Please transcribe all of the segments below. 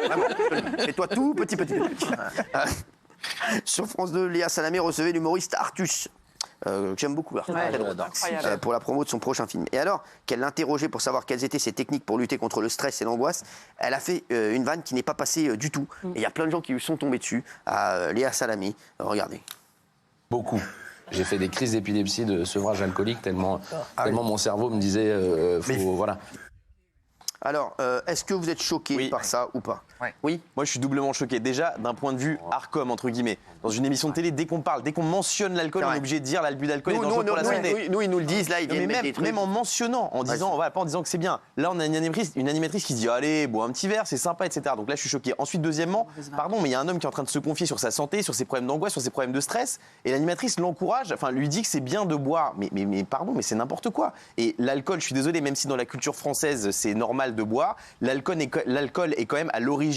Vraiment, fais-toi tout petit. Sur France 2, Léa Salamé recevait l'humoriste Artus. Que j'aime beaucoup, pour la promo de son prochain film. Et alors qu'elle l'interrogeait pour savoir quelles étaient ses techniques pour lutter contre le stress et l'angoisse, elle a fait une vanne qui n'est pas passée du tout. Et il y a plein de gens qui lui sont tombés dessus, à Léa Salamé. Regardez. Beaucoup. J'ai fait des crises d'épilepsie, de sevrage alcoolique, tellement mon cerveau me disait, voilà. Alors, est-ce que vous êtes choqué par ça ou pas? Oui. Moi, je suis doublement choqué. Déjà, d'un point de vue Arcom, entre guillemets. Dans une émission de télé, dès qu'on mentionne l'alcool, on est obligé de dire l'abus d'alcool est dangereux pour la santé. Nous, ils nous le disent, là, ils viennent mettre des trucs. Même en mentionnant, en disant, pas en disant que c'est bien. Là, on a une animatrice qui se dit, allez, bois un petit verre, c'est sympa, etc. Donc là, je suis choqué. Ensuite, deuxièmement, pardon, mais il y a un homme qui est en train de se confier sur sa santé, sur ses problèmes d'angoisse, sur ses problèmes de stress, et l'animatrice l'encourage, lui dit que c'est bien de boire. Mais pardon, mais c'est n'importe quoi. Et l'alcool, je suis désolé, même si dans la culture française, c'est normal de boire, l'alcool est quand même à l'origine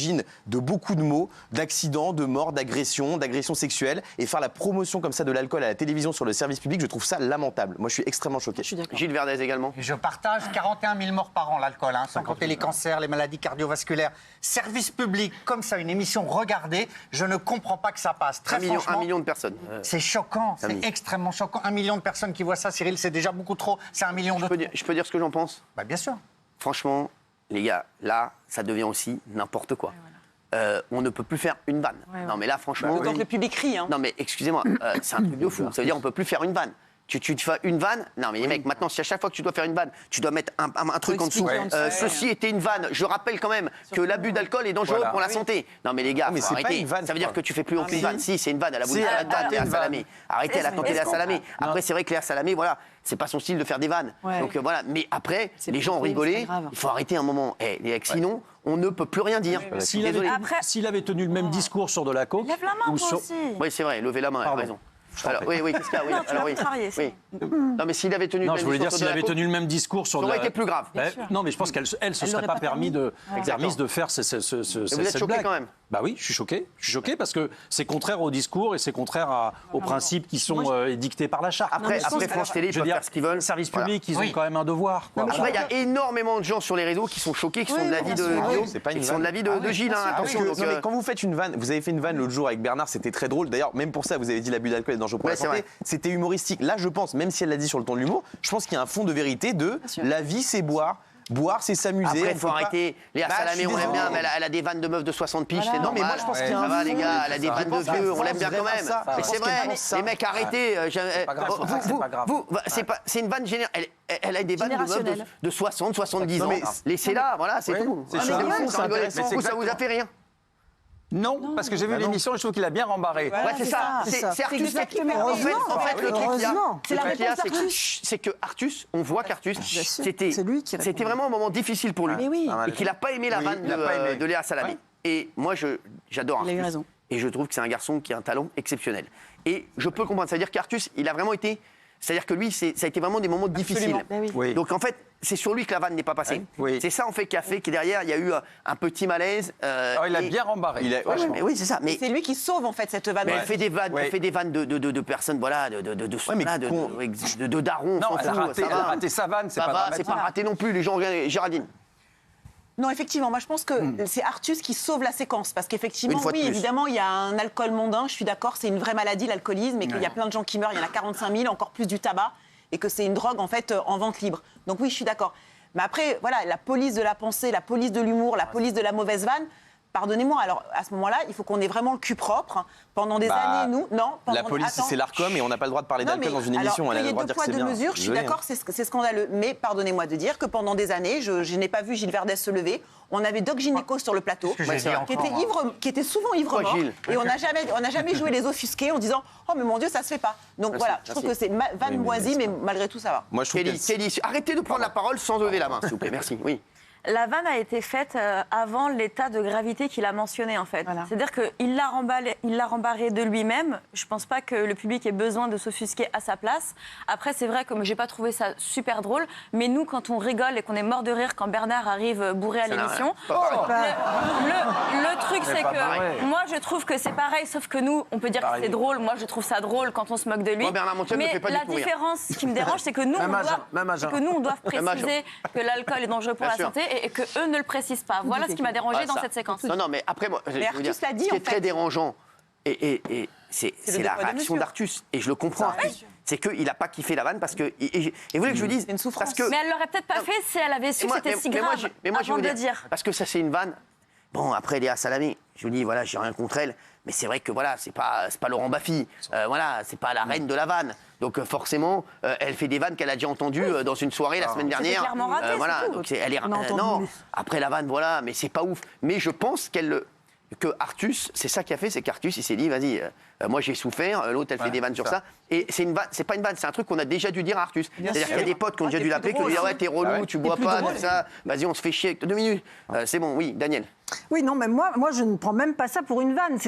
de beaucoup de maux, d'accidents, de morts, d'agressions sexuelles. Et faire la promotion comme ça de l'alcool à la télévision sur le service public, je trouve ça lamentable. Moi, je suis extrêmement choqué. Gilles Verdez également. Je partage 41 000 morts par an, l'alcool, sans compter les cancers, les maladies cardiovasculaires. Service public, comme ça, une émission regardée, je ne comprends pas que ça passe. Très franchement, 1 million de personnes. C'est choquant, c'est extrêmement choquant. 1 million de personnes qui voient ça, Cyril, c'est déjà beaucoup trop. C'est 1 million de... Je peux dire ce que j'en pense? Bien sûr. Franchement, les gars, là, ça devient aussi n'importe quoi. On ne peut plus faire une vanne. Non, mais là, franchement... Autant que le public crie. Non, mais excusez-moi, c'est un truc de fou. Ça veut dire on ne peut plus faire une vanne. Tu fais une vanne. Non, mais les mecs, maintenant, si à chaque fois que tu dois faire une vanne, tu dois mettre un truc en dessous. Ceci était une vanne. Je rappelle quand même que l'abus d'alcool est dangereux pour la santé. Non, mais les gars, faut arrêter. Ça veut dire que tu fais plus aucune vanne. Si, c'est une vanne. Elle a voulu faire la vanne, Léa Salamé. Arrêtez, elle a tenté Léa Salamé. Après, c'est vrai que Léa Salamé, voilà, c'est pas son style de faire des vannes. Donc voilà. Mais après, les gens ont rigolé. Il faut arrêter un moment. Les mecs, sinon, on ne peut plus rien dire. S'il avait tenu le même discours sur de la coke... Lève la main, toi aussi. Oui, c'est vrai, levez la main, elle a raison. Alors, oui, qu'est-ce qu'il y a? Non, tu vas travailler, Non, mais s'il avait tenu le même discours sur ça aurait été plus grave. Non, mais je pense qu'elle se serait pas permise de faire cette Vous êtes choqué quand même? Bah oui, je suis choqué. Je suis choqué parce que c'est contraire au discours et c'est contraire aux principes qui sont dictés par la charte. Après France Télé, ils peuvent faire ce qu'ils veulent. Les services publics, ils ont quand même un devoir. Après, il y a énormément de gens sur les réseaux qui sont choqués, qui sont de l'avis de Guillaume, qui sont de l'avis de Gilles. Attention. Mais quand vous faites une vanne, vous avez fait une vanne l'autre jour avec Bernard, c'était très drôle. D'ailleurs, même pour ça, vous avez dit l'abus d'alcool est dangereux pour la santé. C'était humoristique. Là, je pense, même si elle l'a dit sur le ton de l'humour, je pense qu'il y a un fond de vérité de la vie, c'est boire. Boire, c'est s'amuser. Après, il faut arrêter. Léa Salamé, on l'aime bien, mais elle a des vannes de meufs de 60 piges, c'est normal. Non, mais moi, je pense qu'il y a ça va, les gars, elle a des vannes de vieux, on l'aime bien quand même. Mais c'est vrai, les mecs, arrêtez. C'est une vanne générale. Elle a des vannes de meufs de 60, 70 ans. Laissez-la, voilà, c'est tout. C'est ça. Ça vous a fait rien? Non, parce que j'ai vu l'émission et je trouve qu'il a bien rembarré. Ouais, c'est ça. C'est Artus. En fait, le truc c'est que Artus, on voit qu'Artus, c'était vraiment un moment difficile pour lui. Et qu'il n'a pas aimé la vanne de Léa Salamé. Et moi, j'adore Artus. Il a eu raison. Et je trouve que c'est un garçon qui a un talent exceptionnel. Et je peux comprendre. C'est-à-dire qu'Artus, il a vraiment été... C'est-à-dire que lui, ça a été vraiment des moments difficiles. Donc en fait, c'est sur lui que la vanne n'est pas passée. C'est ça en fait qui a fait que derrière, il y a eu un petit malaise. Il a bien rembarré. Oui, c'est ça. Mais c'est lui qui sauve en fait cette vanne. Mais elle fait des vannes, de personnes, voilà, de darons. Non, elle a raté sa vanne, c'est pas dramatique. C'est pas raté non plus, les gens. Géraldine. Non, effectivement, moi je pense que c'est Artus qui sauve la séquence. Parce qu'effectivement, oui, évidemment, il y a un alcool mondain, je suis d'accord, c'est une vraie maladie, l'alcoolisme, et qu'il y a plein de gens qui meurent, il y en a 45 000, encore plus du tabac, et que c'est une drogue en fait en vente libre. Donc oui, je suis d'accord. Mais après, voilà, la police de la pensée, la police de l'humour, la police de la mauvaise vanne, pardonnez-moi, alors à ce moment-là, il faut qu'on ait vraiment le cul propre. Pendant des années, nous, non. La police, c'est l'Arcom et on n'a pas le droit de parler d'alcool dans une émission. Il y a deux poids, deux mesures, je suis d'accord, c'est scandaleux. Mais pardonnez-moi de dire que pendant des années, je n'ai pas vu Gilles Verdez se lever. On avait Doc Gynéco sur le plateau, qui était souvent ivre-mort. Et on n'a jamais joué les offusqués en disant « Oh, mais mon Dieu, ça se fait pas ». Donc voilà, je trouve que c'est vanne moisie, mais malgré tout, ça va. Moi, je trouve Kelly, arrêtez de prendre la parole sans lever la main, s'il vous plaît. Merci. Oui. La vanne a été faite avant l'état de gravité qu'il a mentionné, en fait. Voilà. C'est-à-dire qu'il l'a rembarré de lui-même. Je ne pense pas que le public ait besoin de s'offusquer à sa place. Après, c'est vrai que je n'ai pas trouvé ça super drôle. Mais nous, quand on rigole et qu'on est mort de rire quand Bernard arrive bourré à l'émission, le truc, c'est que moi, je trouve que c'est pareil, sauf que nous, on peut dire que c'est drôle. Moi, je trouve ça drôle quand on se moque de lui. Mais la différence qui me dérange, c'est que nous, on doit préciser que l'alcool est dangereux pour la santé. et que eux ne le précisent pas. Voilà ce qui m'a dérangé dans cette séquence. Non, mais après, moi, je veux dire, ce qui est très dérangeant, et c'est la réaction d'Artus. Et je le comprends, Artus. C'est qu'il n'a pas kiffé la vanne parce que. Et vous voulez que je vous dise. Parce que, mais elle l'aurait peut-être pas fait si elle avait su que c'était si grave avant de le dire. Parce que ça, c'est une vanne. Bon, après, Léa Salamé, je vous dis, voilà, j'ai rien contre elle. Mais c'est vrai que voilà, c'est pas Laurent Baffy. Voilà, c'est pas la reine de la vanne. Donc forcément, elle fait des vannes qu'elle a déjà entendues dans une soirée la semaine dernière. Clairement raté, voilà, donc elle est. Non, après la vanne, voilà, mais c'est pas ouf. Mais je pense que Artus, c'est ça qu'il a fait, c'est qu'Artus, il s'est dit, vas-y, moi j'ai souffert, l'autre elle fait des vannes sur ça. Et c'est une vanne, c'est pas une vanne, c'est un truc qu'on a déjà dû dire à Artus. C'est-à-dire qu'il y a des potes qui ont déjà dû l'appeler, qui ont dit, ouais, t'es relou, tu bois pas, tout ça, vas-y, on se fait chier avec 2 minutes. C'est bon, oui, Daniel. Oui, non, mais moi, je ne prends même pas ça pour une vanne.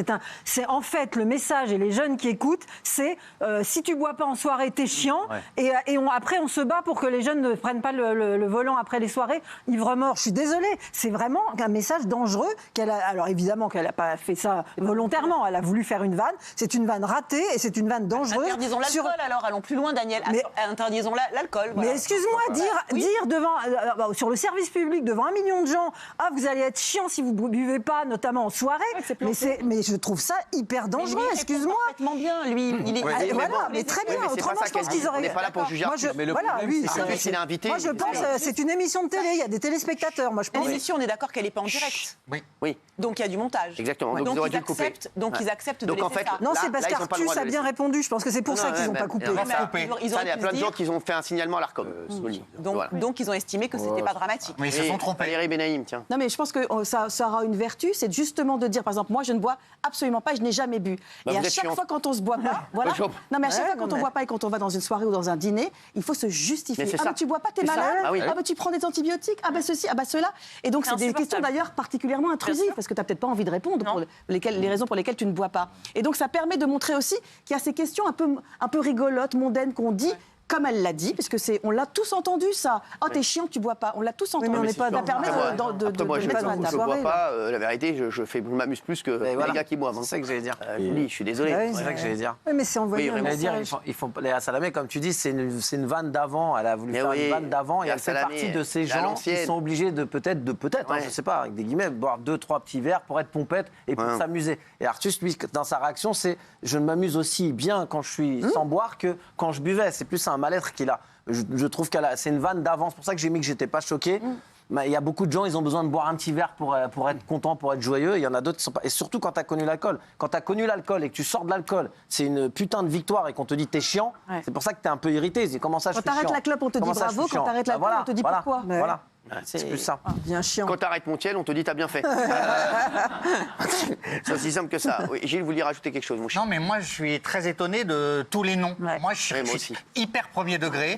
C'est en fait le message, et les jeunes qui écoutent, c'est si tu bois pas en soirée, t'es chiant. Et après, on se bat pour que les jeunes ne prennent pas le volant après les soirées. Ivre-mort, je suis désolée. C'est vraiment un message dangereux. Alors évidemment qu'elle n'a pas fait ça volontairement. Elle a voulu faire une vanne. C'est une vanne ratée et c'est une vanne dangereuse. Interdisons l'alcool alors, allons plus loin, Daniel. Interdisons l'alcool. Voilà. Mais excuse-moi, dire devant, sur le service public, devant 1 million de gens, ah, vous allez être chiant si vous ne buvez pas, notamment en soirée. Mais je trouve ça hyper dangereux, excuse-moi. Parfaitement bien, lui. Il est voilà, mais très bien. Autrement, je pense qu'ils auraient. On n'est pas là pour juger. Voilà, lui, il est invité. Moi, je pense c'est une émission de télé. Il y a des téléspectateurs. Moi, je pense. L'émission, on est d'accord qu'elle n'est pas en direct. Oui. Donc il y a du montage. Exactement. Donc ils acceptent de laisser ça. Non, c'est parce qu'Artus a bien répondu. Je pense que c'est pour ça qu'ils n'ont pas coupé. Il y a plein de gens qui ont fait un signalement à l'Arcom. Donc ils ont estimé que c'était pas dramatique. Mais ils se sont trompés. Valérie Benaïm, tiens. Non, mais je pense que ça aura une vertu, c'est justement de dire, par exemple, moi je ne bois absolument pas, je n'ai jamais bu. Et à chaque fois quand on se boit pas, voilà. Non, mais à chaque fois quand on boit pas et quand on va dans une soirée ou dans un dîner, il faut se justifier. Ah, mais tu bois pas, t'es malade. Ah, mais tu prends des antibiotiques. Ah, bah ceci, ah, bah cela. Et donc c'est des questions d'ailleurs particulièrement intrusives parce que t'as peut-être pas envie de répondre pour les raisons pour lesquelles tu ne bois pas. Et donc ça permet de montrer aussi qu'il y a ces questions un peu rigolotes, mondaines qu'on dit. Comme elle l'a dit, parce que on l'a tous entendu ça. Oh, t'es chiant, tu bois pas. On l'a tous entendu. Mais on n'est pas. Ça permet de moi, je mettre sur la je bois pas. La vérité, je m'amuse plus que les gars qui boivent. C'est ça que j'allais dire. Je suis désolé. C'est ça que j'allais dire. Oui, mais c'est envoyé. Léa Salamé, comme tu dis, c'est une vanne d'avant. Elle a voulu faire une vanne d'avant et elle fait partie de ces gens qui sont obligés de peut-être, je sais pas, avec des guillemets, boire 2-3 petits verres pour être pompette et pour s'amuser. Et Artus, lui, dans sa réaction, c'est je m'amuse aussi bien quand je suis sans boire que quand je buvais. C'est plus un mal-être qu'il a. Je trouve que c'est une vanne d'avance. C'est pour ça que j'ai mis que j'étais pas choqué. Il y a beaucoup de gens, ils ont besoin de boire un petit verre pour être contents, pour être joyeux. Il y en a d'autres qui sont pas. Et surtout quand tu as connu l'alcool. Quand tu as connu l'alcool et que tu sors de l'alcool, c'est une putain de victoire et qu'on te dit t'es chiant. C'est pour ça que tu es un peu irrité. Comment ça, je suis chiant ? Quand t'arrêtes la clope, on te dit bravo. Quand t'arrêtes l'alcool, on te dit pourquoi. Voilà. C'est plus ça. Bien chiant. Quand t'arrêtes Montiel, on te dit t'as bien fait. C'est aussi simple que ça. Oui, Gilles, vous vouliez rajouter quelque chose, mon cher ? Non, mais moi, je suis très étonné de tous les noms. Moi, je suis hyper premier degré.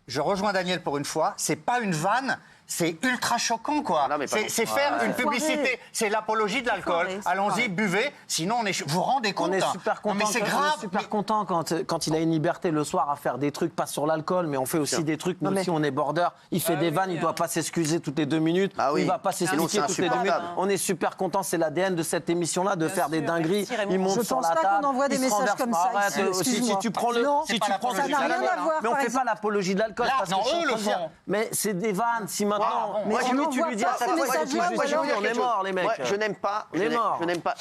Je rejoins Daniel pour une fois. C'est pas une vanne. C'est ultra choquant, quoi. C'est faire une publicité. C'est l'apologie de l'alcool. Allons-y, buvez. Sinon, vous vous rendez compte. On est super content. Mais c'est grave. On est super content quand il a une liberté le soir à faire des trucs, pas sur l'alcool, mais on fait aussi des trucs. Nous aussi, on est border. Il fait des vannes. Il doit pas s'excuser toutes les 2 minutes. Il va pas s'expliquer toutes les 2 minutes. On est super content. C'est l'ADN de cette émission-là de faire des dingueries. Il monte sur la table. Je pense pas qu'on envoie des messages comme ça. Si tu prends le, ça n'a rien à voir. Mais on fait pas l'apologie de l'alcool. Non, eux le font. Mais c'est des vannes. Si maintenant. Moi, tu lui dis à chaque fois, on est mort, les mecs. Moi, je n'aime pas. On est mort. Je n'aime pas.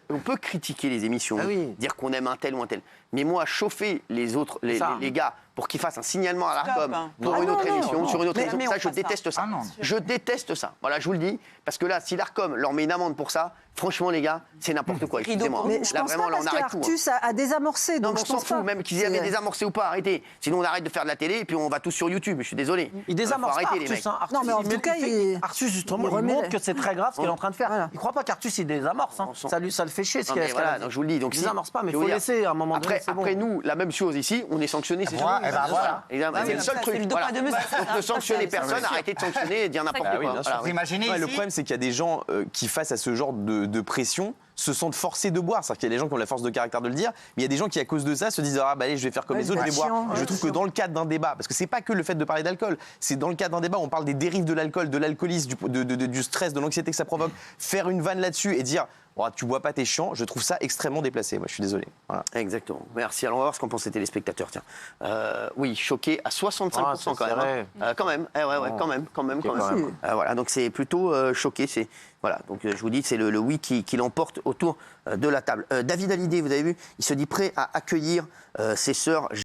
On peut critiquer les émissions, dire qu'on aime un tel ou un tel. Mais moi, chauffer les autres, les gars, pour qu'ils fassent un signalement à l'Arcom pour une autre émission, sur une autre émission, ça, je déteste ça. Je déteste ça. Voilà, je vous le dis. Parce que là, si l'Arcom leur met une amende pour ça, franchement, les gars, c'est n'importe quoi. Excusez-moi. Mais je pense pas parce qu'Artus a désamorcé. Non, on s'en fout, même qu'ils avaient désamorcé ou pas. Arrêtez. Sinon, on arrête de faire de la télé et puis on va tous sur YouTube. Je suis désolé. Il désamorce pas Artus. Non, mais en tout cas, Artus, justement, il montre que c'est très grave ce qu'il est en train de faire. Il croit pas qu'Artus, il désamorce. Ça le fait chier ce qu'il a fait. Je vous le dis. Il désamorce pas, mais il faut laisser à un moment donné. Après, nous, la même chose ici, on est sanctionné, c'est sûr. C'est le seul truc. Donc ne sanctionnez personne, arrêtez de sanctionner et dire n'importe quoi. Le problème, c'est qu'il y a des gens qui, face à ce genre de pression, se sentent forcés de boire. C'est-à-dire qu'il y a des gens qui ont la force de caractère de le dire, mais il y a des gens qui, à cause de ça, se disent ah bah allez, je vais faire comme les autres, je vais boire. Je trouve que dans le cadre d'un débat, parce que c'est pas que le fait de parler d'alcool, c'est dans le cadre d'un débat où on parle des dérives de l'alcool, de l'alcoolisme, du stress, de l'anxiété que ça provoque, faire une vanne là-dessus et dire oh, tu bois pas, t'es chiant, je trouve ça extrêmement déplacé. Moi, je suis désolé. Voilà. Exactement. Merci. Alors, on va voir ce qu'en pensent les téléspectateurs. Tiens. Oui, choqué à 65% quand même. Quand même. Quand même. Voilà, donc c'est plutôt choqué. Voilà, donc je vous dis, c'est le oui qui l'emporte autour de la table. David Hallyday, vous avez vu, il se dit prêt à accueillir ses sœurs.